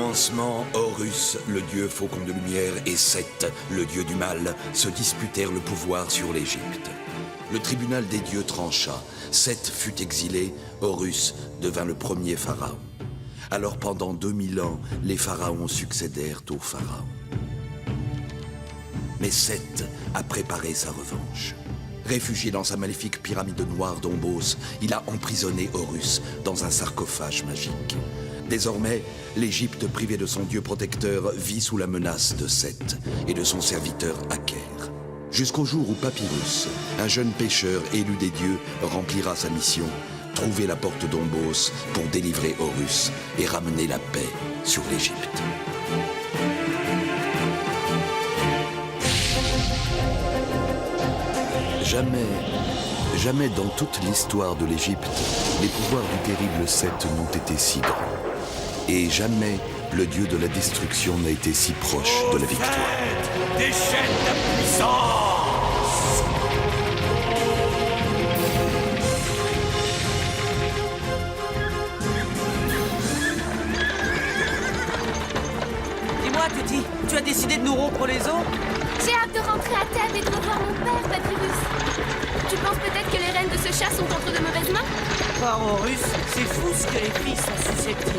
commencement, Horus, le dieu faucon de lumière, et Seth, le dieu du mal, se disputèrent le pouvoir sur l'Égypte. Le tribunal des dieux trancha. Seth fut exilé, Horus devint le premier pharaon. Alors pendant 2000 ans, les pharaons succédèrent aux pharaons. Mais Seth a préparé sa revanche. Réfugié dans sa maléfique pyramide noire d'Ombos, il a emprisonné Horus dans un sarcophage magique. Désormais, l'Égypte privée de son dieu protecteur vit sous la menace de Seth et de son serviteur Aker. Jusqu'au jour où Papyrus, un jeune pêcheur élu des dieux, remplira sa mission, trouver la porte d'Ombos pour délivrer Horus et ramener la paix sur l'Égypte. Jamais dans toute l'histoire de l'Égypte, les pouvoirs du terrible Seth n'ont été si grands. Et jamais le dieu de la destruction n'a été si proche de la victoire. Déchaîne ta puissance! Dis-moi, Titi, tu as décidé de nous rompre les os? J'ai hâte de rentrer à Thèbes et de revoir mon père, Papyrus. Tu penses peut-être que les rênes de ce chat sont entre de mauvaises mains? Par Horus, c'est fou ce que les filles sont susceptibles.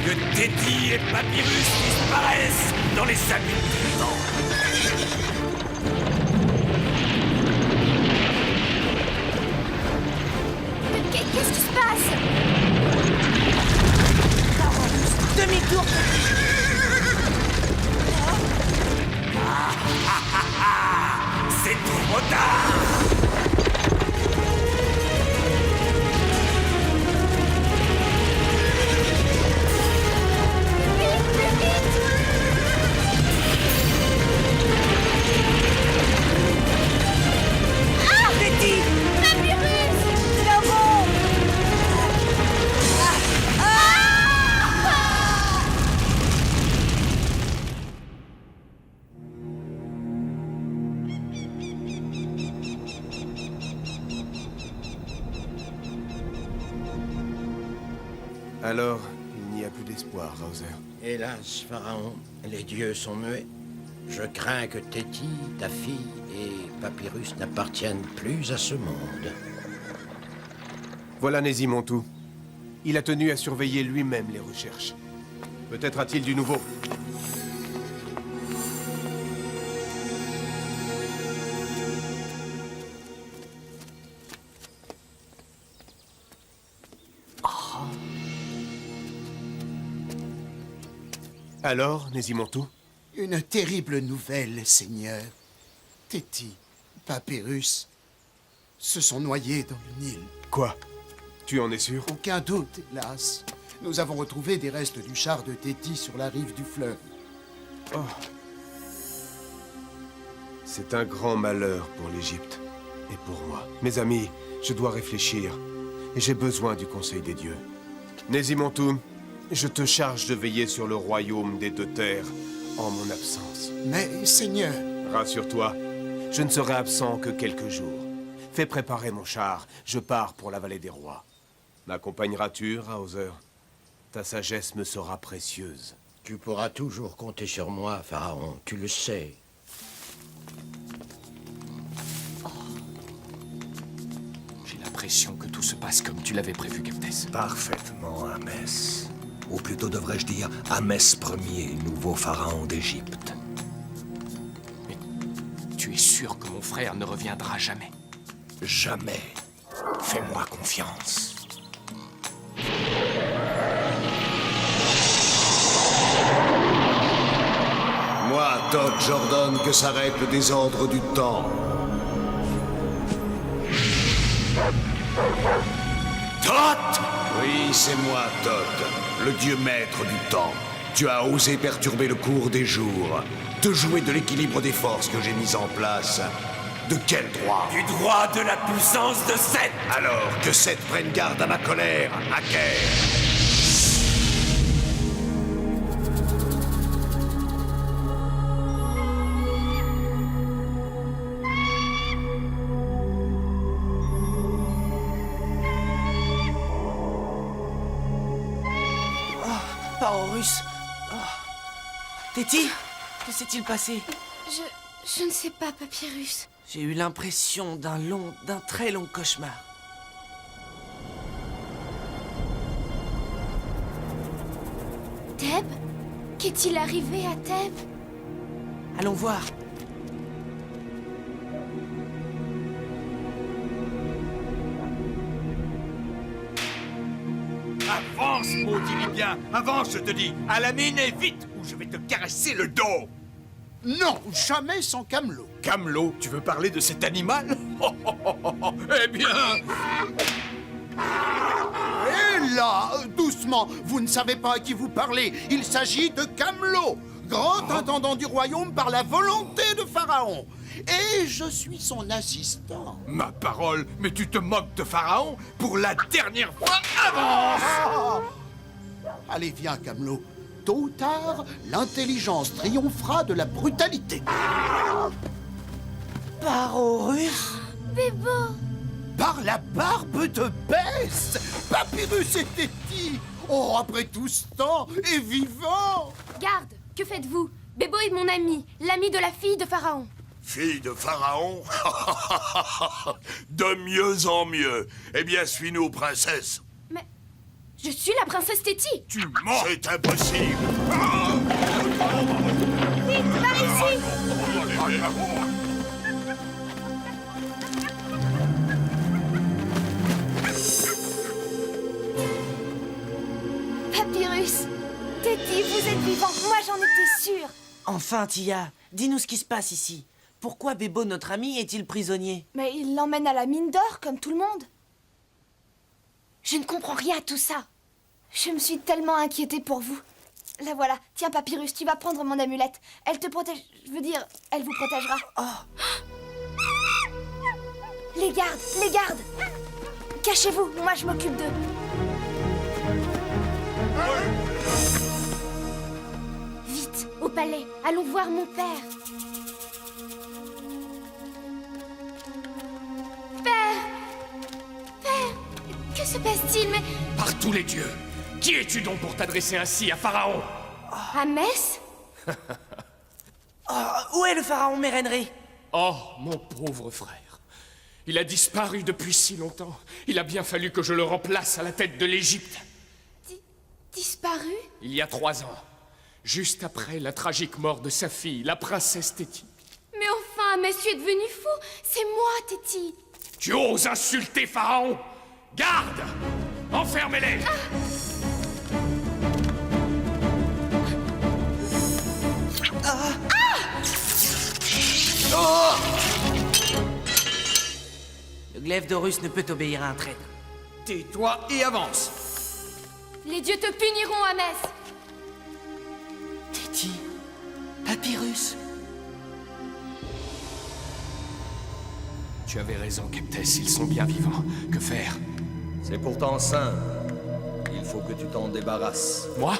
Que Théti et Papyrus disparaissent dans les abîmes du temps. Qu'est-ce qui se passe? Par Horus, demi-tour, C'est trop tard! Titi! Papyrus! Là-haut! Alors, il n'y a plus d'espoir, Hauser. Hélas, Pharaon, les dieux sont muets. Je crains que Théti, ta fille, et Papyrus n'appartiennent plus à ce monde. Voilà Nésimontou. Il a tenu à surveiller lui-même les recherches. Peut-être a-t-il du nouveau. Alors, Nésimontou? Une terrible nouvelle, Seigneur. Théti, Papyrus se sont noyés dans le Nil. Quoi? Tu en es sûr? Aucun doute, hélas. Nous avons retrouvé des restes du char de Théti sur la rive du fleuve. Oh. C'est un grand malheur pour l'Égypte. Et pour moi. Mes amis, je dois réfléchir. Et j'ai besoin du conseil des dieux. Nésimontou, je te charge de veiller sur le royaume des deux terres en mon absence. Mais, Seigneur... Rassure-toi, je ne serai absent que quelques jours. Fais préparer mon char, je pars pour la vallée des rois. M'accompagneras-tu, Hauser? Ta sagesse me sera précieuse. Tu pourras toujours compter sur moi, Pharaon, tu le sais. J'ai l'impression que tout se passe comme tu l'avais prévu, Captès. Parfaitement, Ahmès. Ou plutôt devrais-je dire Ahmès Ier, nouveau pharaon d'Égypte. Mais tu es sûr que mon frère ne reviendra jamais? Jamais. Fais-moi confiance. Moi, Thoth, j'ordonne que s'arrête le désordre du temps. Thoth! Oui, c'est moi, Thoth, le dieu maître du temps. Tu as osé perturber le cours des jours, te jouer de l'équilibre des forces que j'ai mis en place. De quel droit? Du droit de la puissance de Seth! Alors que Seth prenne garde à ma colère, Aker. Par Horus, Téti, que s'est-il passé? Je ne sais pas, Papyrus. J'ai eu l'impression d'un très long cauchemar. Thèbes? Qu'est-il arrivé à Thèbes? Allons voir. Avance, maudit Libyen! Avance, je te dis! À la mine et vite, ou je vais te caresser le dos! Non, jamais sans Camelot. Camelot, tu veux parler de cet animal? Eh bien... Et là, doucement, vous ne savez pas à qui vous parlez. Il s'agit de Camelot, grand intendant du royaume par la volonté de Pharaon. Et je suis son assistant. Ma parole, mais tu te moques de Pharaon? Pour la dernière fois, avance! Ah! Allez, viens, Camelot. Tôt ou tard, l'intelligence triomphera de la brutalité. Parorus? Bébo! Par la barbe de Bess, Papyrus et Téti. Oh, après tout ce temps, et vivant. Garde, que faites-vous? Bébo est mon ami, l'ami de la fille de Pharaon. Fille de Pharaon? De mieux en mieux. Eh bien, suis-nous, princesse. Mais je suis la princesse Téti. Tu mens! C'est impossible! Vite, par ici! Papyrus, Téti, vous êtes vivant. Moi, j'en étais sûre. Enfin, Tia, dis-nous ce qui se passe ici. Pourquoi Bébo, notre ami, est-il prisonnier? Mais il l'emmène à la mine d'or, comme tout le monde. Je ne comprends rien à tout ça. Je me suis tellement inquiétée pour vous. La voilà. Tiens, Papyrus, tu vas prendre mon amulette. Elle te protège... Je veux dire, elle vous protégera. Oh. Les gardes, les gardes. Cachez-vous, moi je m'occupe d'eux. Vite, au palais. Allons voir mon père. Que se passe-t-il, mais... Par tous les dieux, qui es-tu donc pour t'adresser ainsi à Pharaon? À Metz? Où est le pharaon Mérenré? Oh, mon pauvre frère. Il a disparu depuis si longtemps. Il a bien fallu que je le remplace à la tête de l'Égypte. Disparu? Il y a 3 ans, juste après la tragique mort de sa fille, la princesse Téti. Mais enfin, Metz, tu es devenu fou. C'est moi, Téti. Tu oses insulter Pharaon? Garde! Enfermez-les! Le glaive d'Horus ne peut obéir à un traître. Tais-toi et avance! Les dieux te puniront, à Metz. Téti, Papyrus. Tu avais raison, Keptès, ils sont bien vivants. Que faire? C'est pourtant simple. Il faut que tu t'en débarrasses. Moi?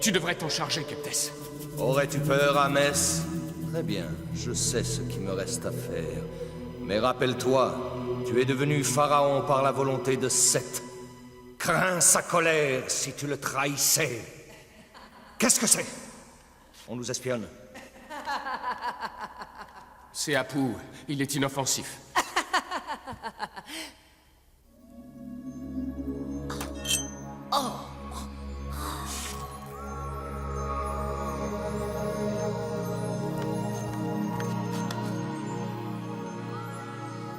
Tu devrais t'en charger, Keptès. Aurais-tu peur, Amès? Très bien, je sais ce qui me reste à faire. Mais rappelle-toi, tu es devenu pharaon par la volonté de Seth. Crains sa colère si tu le trahissais. Qu'est-ce que c'est? On nous espionne. C'est Apu, il est inoffensif. Oh.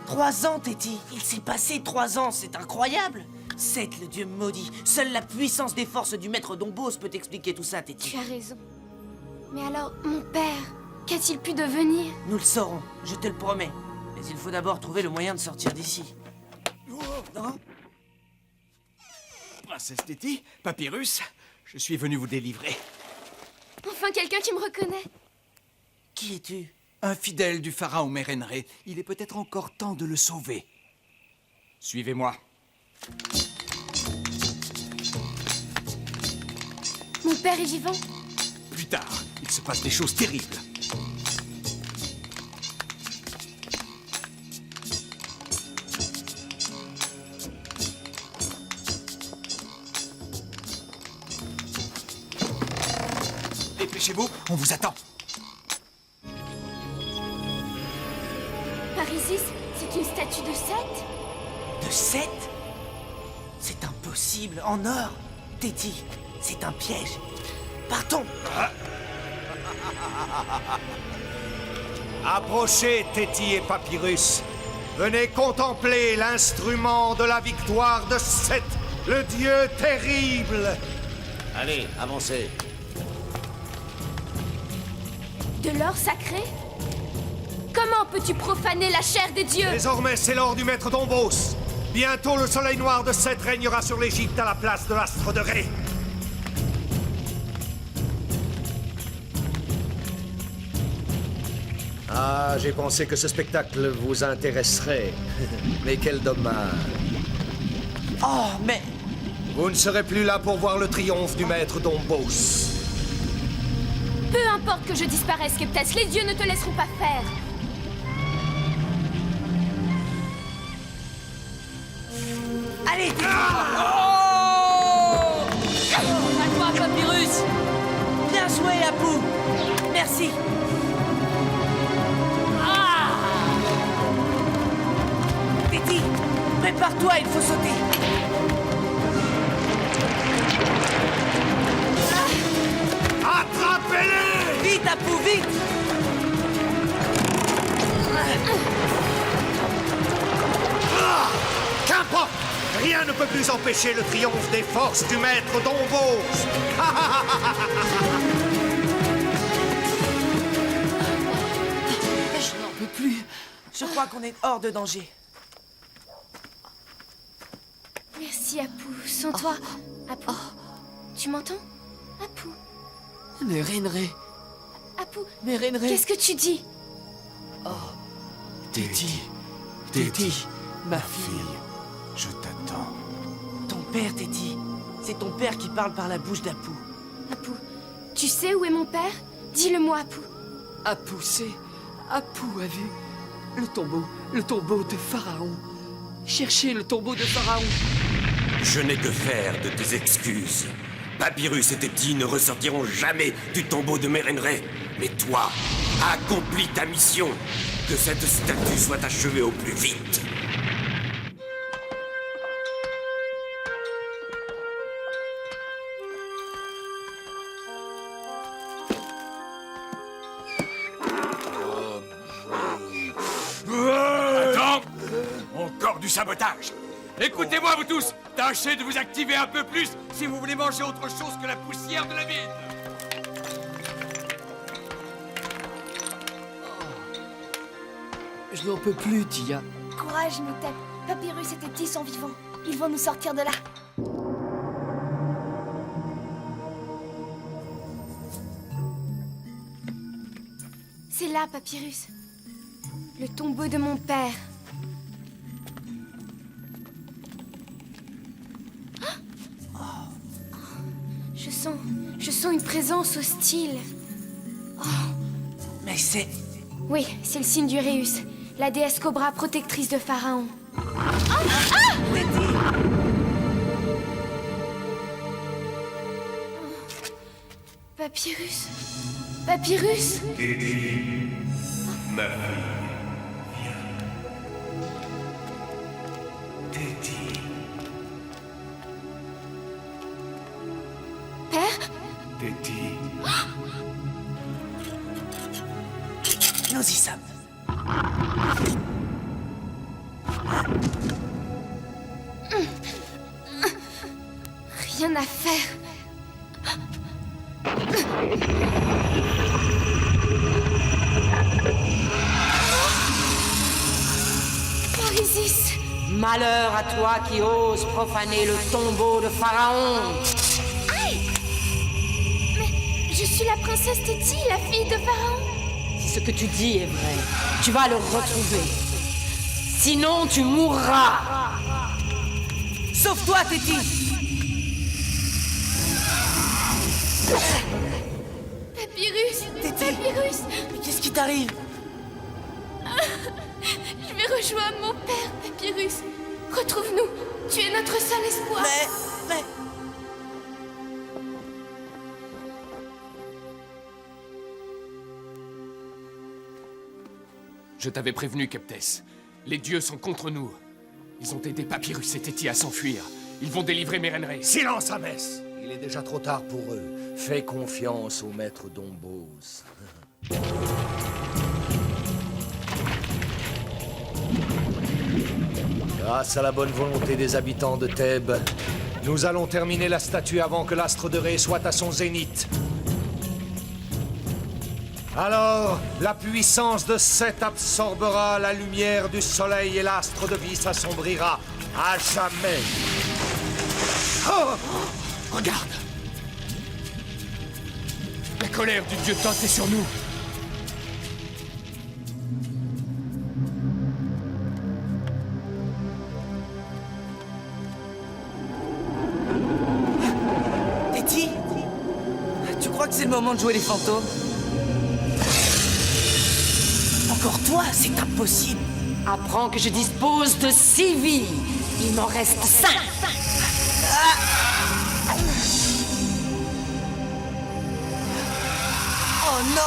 3 ans, Téti. Il s'est passé 3 ans, c'est incroyable. Seth, le dieu maudit. Seule la puissance des forces du maître Dombos peut expliquer tout ça, Téti. Tu as raison. Mais alors, mon père, qu'a-t-il pu devenir? Nous le saurons, je te le promets. Mais il faut d'abord trouver le moyen de sortir d'ici. Princesse Téti, Papyrus, je suis venu vous délivrer. Enfin, quelqu'un qui me reconnaît. Qui es-tu? Un fidèle du pharaon Mérenré. Il est peut-être encore temps de le sauver. Suivez-moi. Mon père est vivant? Plus tard, il se passe des choses terribles. Dépêchez-vous, on vous attend. Parisis, c'est une statue de Seth? De Seth? C'est impossible, en or. Téti, c'est un piège. Partons. Approchez, Téti et Papyrus. Venez contempler l'instrument de la victoire de Seth, le dieu terrible. Allez, avancez. De l'or sacré? Comment peux-tu profaner la chair des dieux? Désormais, c'est l'or du maître Dombos. Bientôt, le soleil noir de Seth régnera sur l'Égypte à la place de l'astre de Ré. Ah, j'ai pensé que ce spectacle vous intéresserait. Mais quel dommage. Oh, mais... Vous ne serez plus là pour voir le triomphe du maître Dombos. Peu importe que je disparaisse, Keptas, les dieux ne te laisseront pas faire. Allez, Téti. À toi, Papyrus. Bien joué, Apu. Merci. Téti, prépare-toi, il faut sauter. Attrapez-les! Vite, Apu, vite. Qu'importe! Rien ne peut plus empêcher le triomphe des forces du maître Dombos! Je n'en peux plus. Je crois qu'on est hors de danger. Merci, Apu. Sans toi... Apu, tu m'entends? Apu, Mais Renré, Apu, mais Renré. qu'est-ce que tu dis? Téti, Téti, ma fille. Je t'attends. Ton père, Téti. C'est ton père qui parle par la bouche d'Apu. Apu, tu sais où est mon père? Dis-le-moi, Apu. Apu, c'est... Apu a vu le tombeau de Pharaon. Cherchez le tombeau de Pharaon. Je n'ai que faire de tes excuses. Papyrus et Téti ne ressortiront jamais du tombeau de Mérenré. Mais toi, accomplis ta mission. Que cette statue soit achevée au plus vite. Attends! Encore du sabotage! Écoutez-moi, vous tous! Tâchez de vous activer un peu plus si vous voulez manger autre chose que la poussière de la ville! Je n'en peux plus, Tia. Courage, Imhotep. Papyrus et Téti sont vivants. Ils vont nous sortir de là. C'est là, Papyrus. Le tombeau de mon père. Je sens une présence hostile. Mais c'est... Oui, c'est le signe d'Uréus, la déesse Cobra protectrice de Pharaon. Papyrus. Papyrus. Ma fille, viens. Téti, Père. Téti. Nous y sommes. Rien à faire. Parisis. Malheur à toi qui oses profaner le tombeau de Pharaon. Aïe! Mais je suis la princesse Téti, la fille de Pharaon. Si ce que tu dis est vrai, tu vas le retrouver. Sinon, tu mourras. Sauve-toi, Téti. Papyrus. Téti. Papyrus. Mais qu'est-ce qui t'arrive? Je vais rejoindre mon père, Papyrus. Retrouve-nous. Tu es notre seul espoir. Mais... Je t'avais prévenu, Keptès. Les dieux sont contre nous. Ils ont aidé Papyrus et Téti à s'enfuir. Ils vont délivrer Mérenré. Silence, Amès! Il est déjà trop tard pour eux. Fais confiance au maître Dombos. Grâce à la bonne volonté des habitants de Thèbes, nous allons terminer la statue avant que l'astre de Ré soit à son zénith. Alors, la puissance de Seth absorbera la lumière du soleil et l'astre de vie s'assombrira à jamais. Oh! Regarde! La colère du dieu Thoth est sur nous. Téti, tu crois que c'est le moment de jouer les fantômes? Encore toi, c'est impossible. Apprends que je dispose de 6 vies. Il m'en reste 5. Oh non!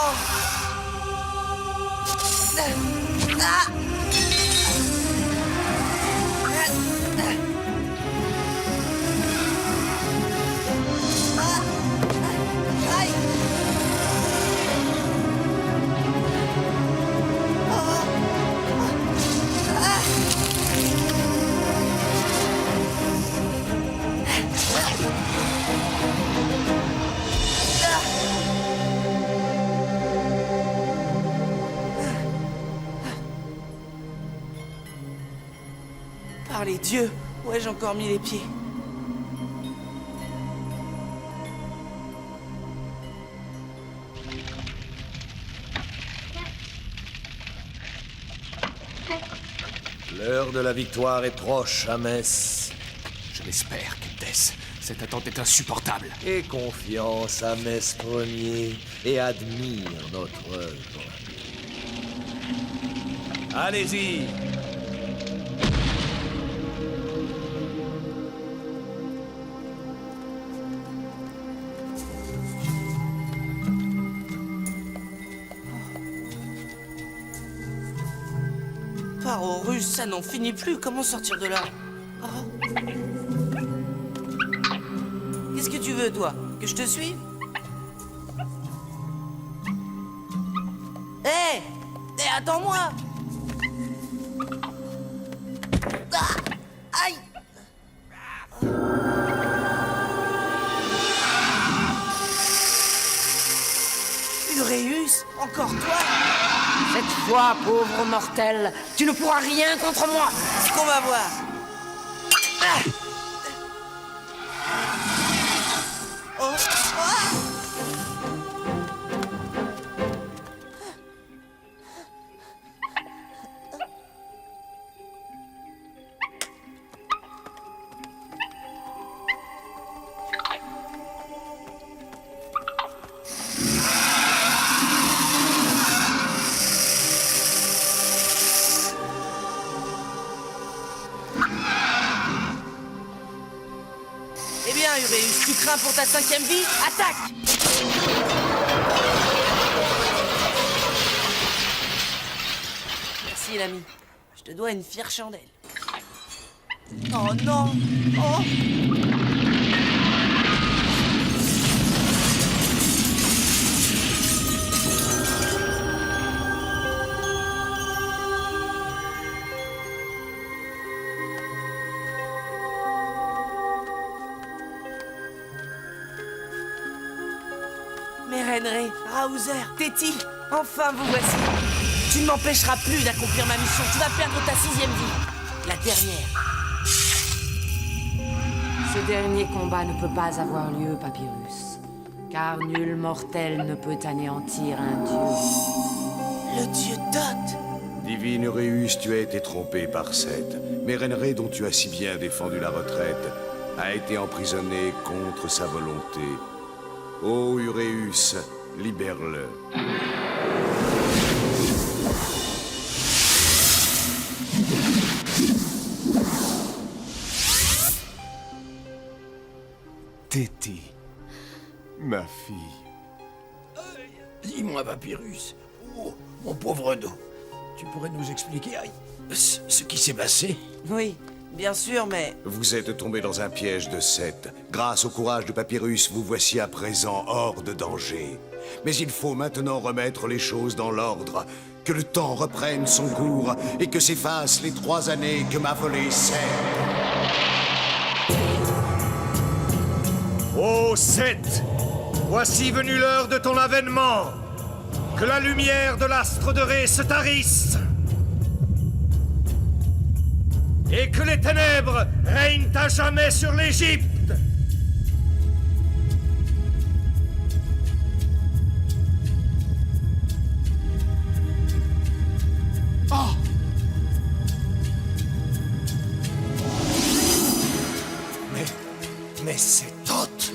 Par les dieux, où ai-je encore mis les pieds? L'heure de la victoire est proche, Amès. Je l'espère, Keptès. Cette attente est insupportable. Aie confiance, Amès Ier, et admire notre œuvre. Allez-y! Pharaon russe, ça n'en finit plus. Comment sortir de là? Oh. Qu'est-ce que tu veux, toi? Que je te suive? Hé! Attends-moi! Ah! Aïe! Uréus? Encore toi? Cette fois, pauvre mortel, tu ne pourras rien contre moi. Ce qu'on va voir. Ah! Oh! Ah! Eh bien, Uréus, tu crains pour ta 5e vie? Attaque! Merci, l'ami. Je te dois une fière chandelle. Oh non! Oh! Mérenré, Raouzer, Téti, enfin vous voici. Tu ne m'empêcheras plus d'accomplir ma mission. Tu vas perdre ta 6e vie. La dernière. Ce dernier combat ne peut pas avoir lieu, Papyrus. Car nul mortel ne peut anéantir un dieu. Le dieu Thoth. Divine Uréus, tu as été trompé par Seth. Mérenré, dont tu as si bien défendu la retraite, a été emprisonné contre sa volonté. Ô Uréus, libère-le. Téti, ma fille. Dis-moi, Papyrus. Oh, mon pauvre dos. tu pourrais nous expliquer ce qui s'est passé? Oui, bien sûr, mais... Vous êtes tombé dans un piège de Seth. Grâce au courage de Papyrus, vous voici à présent hors de danger. Mais il faut maintenant remettre les choses dans l'ordre. Que le temps reprenne son cours et que s'effacent les 3 années que m'a volé Seth. Ô Seth, voici venue l'heure de ton avènement. Que la lumière de l'astre de Ré se tarisse. Et que les ténèbres règnent à jamais sur l'Égypte. Oh! Mais c'est Thoth.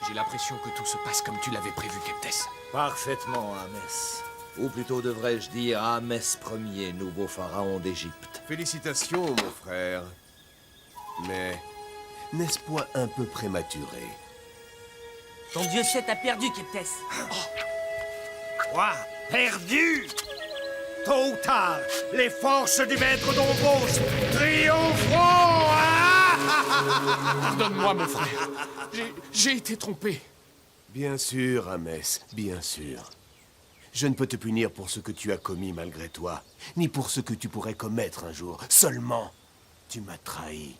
J'ai l'impression que tout se passe comme tu l'avais prévu, Keptès. Parfaitement, Ahmès. Ou plutôt devrais-je dire Ahmès Ier, nouveau pharaon d'Égypte. Félicitations, mon frère. Mais n'est-ce point un peu prématuré? Ton dieu Seth a perdu, Keptès. Quoi? Perdu? Tôt ou tard, les forces du maître d'Ombos triompheront! Pardonne-moi, mon frère. J'ai été trompé. Bien sûr, Ahmès, bien sûr. Je ne peux te punir pour ce que tu as commis malgré toi, ni pour ce que tu pourrais commettre un jour. Seulement, tu m'as trahi.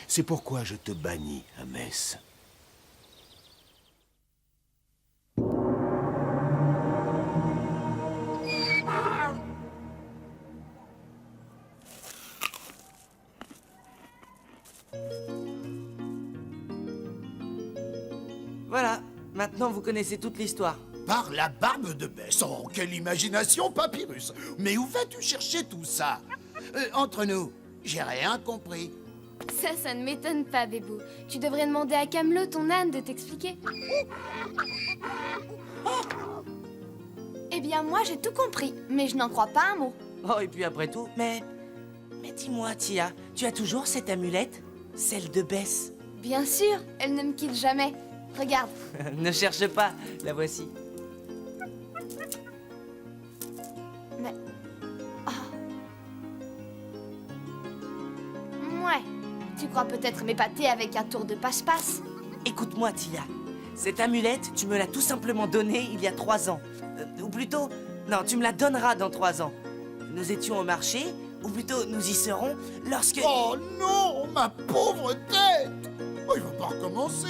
C'est pourquoi je te bannis, Ahmès. Voilà, maintenant vous connaissez toute l'histoire. Par la barbe de Bess. Oh, quelle imagination, Papyrus. Mais où vas-tu chercher tout ça? Entre nous, j'ai rien compris. Ça ne m'étonne pas, Bébou. Tu devrais demander à Camelot, ton âne, de t'expliquer. Eh bien, moi, j'ai tout compris, mais je n'en crois pas un mot. Oh, et puis après tout, mais dis-moi, Tia, tu as toujours cette amulette? Celle de Bess? Bien sûr, elle ne me quitte jamais. Regarde. Ne cherche pas, la voici. Mais... Ouais. Tu crois peut-être m'épater avec un tour de passe-passe? Écoute-moi, Tia. Cette amulette, tu me l'as tout simplement donnée il y a 3 ans. Ou plutôt, non, tu me la donneras dans 3 ans. Nous étions au marché, ou plutôt nous y serons, lorsque... Oh non, ma pauvre tête! Oh, il va pas recommencer.